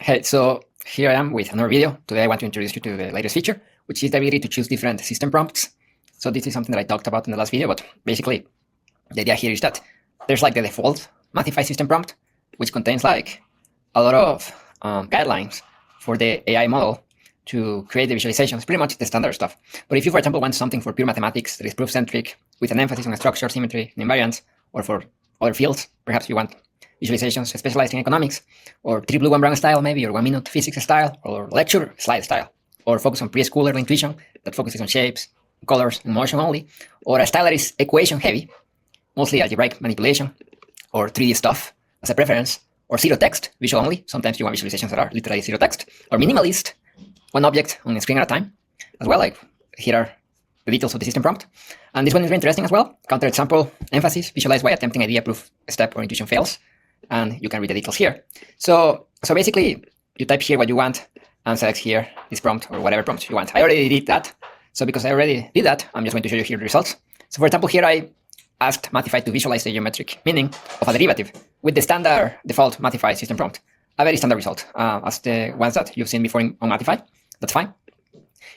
Hey, so here I am with another video. Today I want to introduce you to the latest feature, which is the ability to choose different system prompts. So this is something that I talked about in the last video, but basically the idea here is that there's like the default Mathify system prompt, which contains like a lot of guidelines for the AI model to create the visualizations, pretty much the standard stuff. But if you, for example, want something for pure mathematics that is proof-centric with an emphasis on structure, symmetry, and invariance, or for other fields, perhaps you want visualizations specialized in economics, or 3 blue 1 brown style maybe, or 1 minute physics style, or lecture slide style, or focus on preschool early intuition that focuses on shapes, colors, and motion only, or a style that is equation heavy, mostly algebraic manipulation, or 3D stuff as a preference, or zero text, visual only. Sometimes you want visualizations that are literally zero text, or minimalist, one object on a screen at a time, as well. Like here are the details of the system prompt. And this one is very interesting as well. Counterexample, emphasis, visualize why attempting idea, proof, step, or intuition fails. And you can read the details here. So basically, you type here what you want and select here this prompt or whatever prompt you want. I already did that. So because I already did that, I'm just going to show you here the results. So for example, here I asked Mathify to visualize the geometric meaning of a derivative with the standard default Mathify system prompt. A very standard result, as the ones that you've seen before on Mathify. That's fine.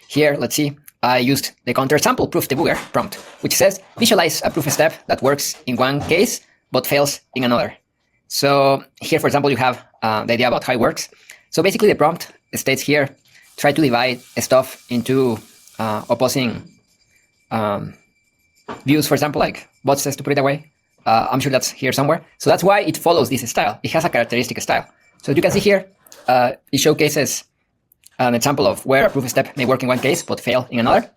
Here, let's see. I used the counterexample proof-debugger prompt, which says visualize a proof step that works in one case but fails in another. So here, for example, you have the idea about how it works. So basically, the prompt states here, try to divide stuff into opposing views, for example, like Bot says to put it away. I'm sure that's here somewhere. So that's why it follows this style. It has a characteristic style. So you can see here, it showcases an example of where a proof step may work in one case but fail in another.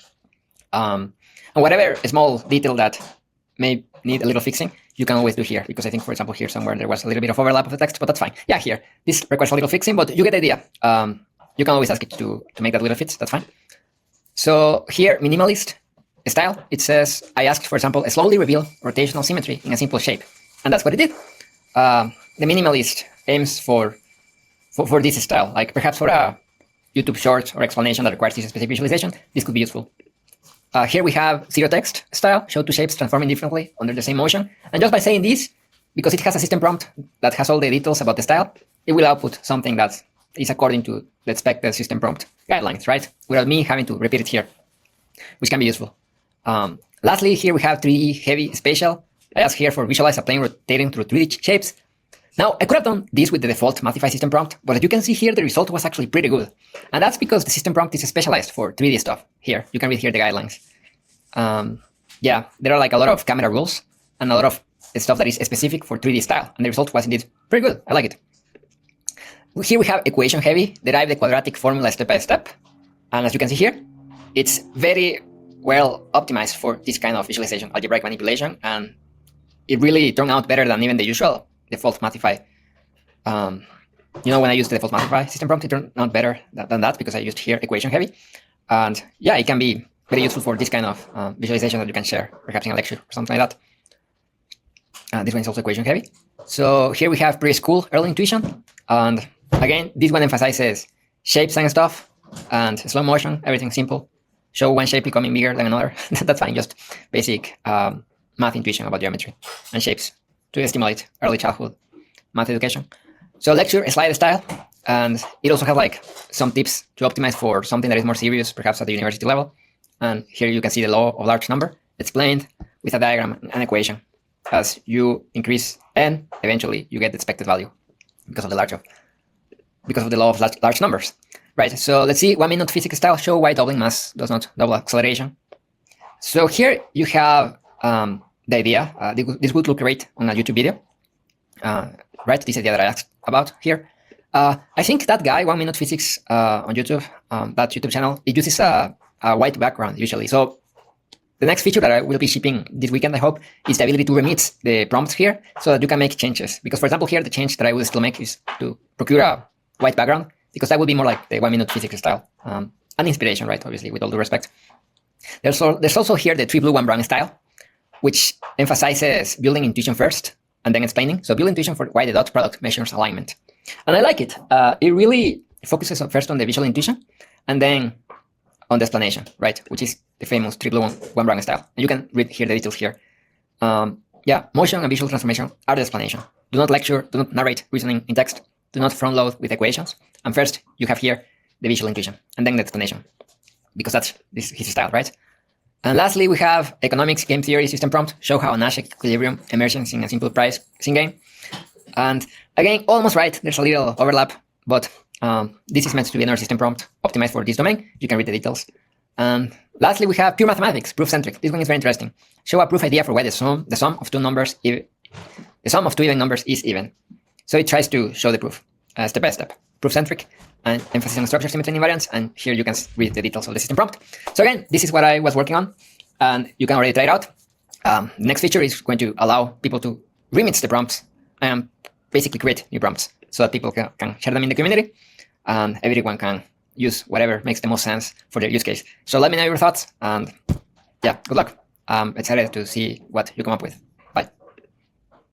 And whatever small detail that may need a little fixing, you can always do here, because I think, for example, here somewhere there was a little bit of overlap of the text, but that's fine. Yeah, here, this requires a little fixing, but you get the idea. You can always ask it to make that little fits, that's fine. So here, minimalist style, it says, I asked, for example, slowly reveal rotational symmetry in a simple shape. And that's what it did. The minimalist aims for this style, like perhaps for a YouTube short or explanation that requires this specific visualization, this could be useful. Here we have zero text style, show two shapes transforming differently under the same motion. And just by saying this, because it has a system prompt that has all the details about the style, it will output something that is according to the expected system prompt guidelines, right? Without me having to repeat it here, which can be useful. Lastly, here we have 3D heavy spatial. I asked here for visualize a plane rotating through 3D shapes. Now, I could have done this with the default Mathify system prompt, but as you can see here, the result was actually pretty good. And that's because the system prompt is specialized for 3D stuff. Here, you can read here the guidelines. Yeah, there are like a lot of camera rules and a lot of stuff that is specific for 3D style. And the result was indeed pretty good. I like it. Here we have equation heavy, derive the quadratic formula step by step. And as you can see here, it's very well optimized for this kind of visualization, algebraic manipulation. And it really turned out better than even the usual default Mathify. You know, when I used the default Mathify system prompt, it turned out better than that because I used here equation heavy. And yeah, it can be very useful for this kind of visualization that you can share, perhaps in a lecture or something like that. This one is also equation heavy. So here we have preschool early intuition. And again, this one emphasizes shapes and stuff and slow motion, everything simple. Show one shape becoming bigger than another. That's fine, just basic math intuition about geometry and shapes to stimulate early childhood math education. So lecture slide style, and it also has like some tips to optimize for something that is more serious, perhaps at the university level. And here you can see the law of large number explained with a diagram and equation. As you increase n, eventually you get the expected value because of the law of large numbers. Right, so let's see 1 minute physics style, show why doubling mass does not double acceleration. So here you have the idea, this would look great on a YouTube video, right? This idea that I asked about here. I think that guy, 1 minute physics on YouTube, that YouTube channel, it uses a white background usually. So the next feature that I will be shipping this weekend, I hope, is the ability to remix the prompts here so that you can make changes. Because for example, here the change that I will still make is to procure a white background, because that would be more like the 1 minute physics style. An inspiration, right? Obviously, with all due respect. There's also here the 3 blue 1 brown style, which emphasizes building intuition first and then explaining. So build intuition for why the dot product measures alignment. And I like it. It really focuses first on the visual intuition and then on the explanation, right? Which is the famous 3 blue 1 brown style. And you can read here the details here. Yeah, motion and visual transformation are the explanation. Do not lecture, do not narrate reasoning in text. do not front load with equations. And first, you have here the visual intuition, and then the explanation, because that's his style, right? And lastly, we have economics, game theory, system prompt, show how a Nash equilibrium emerges in a simple pricing game. And again, almost right, there's a little overlap, but this is meant to be another system prompt optimized for this domain. You can read the details. And lastly, we have pure mathematics, proof-centric. This one is very interesting. Show a proof idea for why the sum of two even numbers is even. So it tries to show the proof step by step. Proof-centric and emphasis on structure, symmetry, and invariance. And here you can read the details of the system prompt. So again, this is what I was working on, and you can already try it out. The next feature is going to allow people to remix the prompts and basically create new prompts so that people can share them in the community, and everyone can use whatever makes the most sense for their use case. So let me know your thoughts, and yeah, good luck. I'm excited to see what you come up with.